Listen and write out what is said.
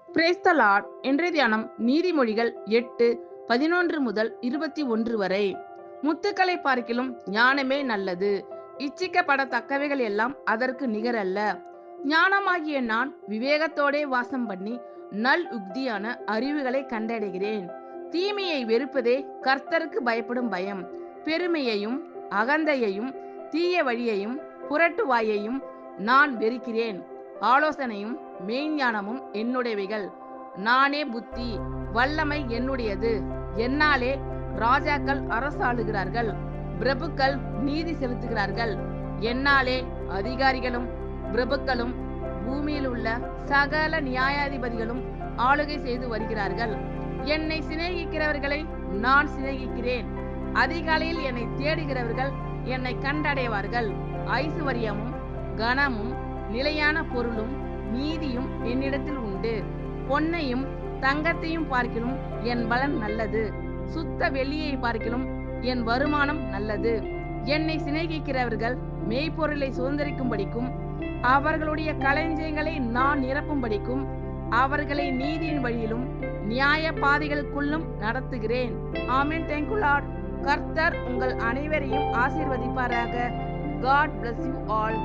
Brace த Lord. இன்றைய தியானம் நீதிமொழிகள் 8:11 முதல் 21 வரை. முத்துக்களை பார்க்கிலும் ஞானமே நல்லது, இச்சிக்கப்படத்தக்கவைகள் எல்லாம் அதற்கு நிகரல்ல. ஞானமாகிய நான் விவேகத்தோடே வாசம் பண்ணி நல் யுக்தியான அறிவுகளை கண்டடைகிறேன். தீமையை வெறுப்பதே கர்த்தருக்கு பயப்படும் பயம். பெருமையையும் அகந்தையையும் தீய வழியையும் புரட்டு வாயையும் நான் வெறுக்கிறேன். ஆலோசனையும் மெய்ஞானமும் என்னுடையவைகள். நானே புத்தி, வல்லமை என்னுடையது. என்னாலே ராஜாக்கள் அரசாளுகிறார்கள், பிரபுக்கள் நீதி செலுத்துகிறார்கள். என்னாலே அதிகாரிகளும் பிரபுக்களும் பூமியில் உள்ள சகல நியாயாதிபதிகளும் ஆளுகை செய்து வருகிறார்கள். என்னை சிநேகிக்கிறவர்களை நான் சிநேகிக்கிறேன். அதிகாலையில் என்னை தேடுகிறவர்கள் என்னை கண்டடைவார்கள். ஐசுவரியமும் கனமும் நிலையான பொருளும் நீதியும் என்னிடத்தில் உண்டு. பொன்னையும் தங்கத்தையும் பார்க்கிலும் என் பலன் நல்லது, சுத்த வெள்ளியை பார்க்கிலும் என் வருமானம் நல்லது. என்னை சிநேகிக்கிறவர்கள் மெய்ப்பொருளை சுதந்திரிக்கும்படிக்கும் அவர்களுடைய களஞ்சியங்களை நான் நிரப்பும்படிக்கும் அவர்களை நீதியின் வழியிலும் நியாய பாதைகளுக்குள்ளும் நடத்துகிறேன். ஆமென். Thank you Lord. கர்த்தர் உங்கள் அனைவரையும் ஆசீர்வதிப்பாராக. God bless you all.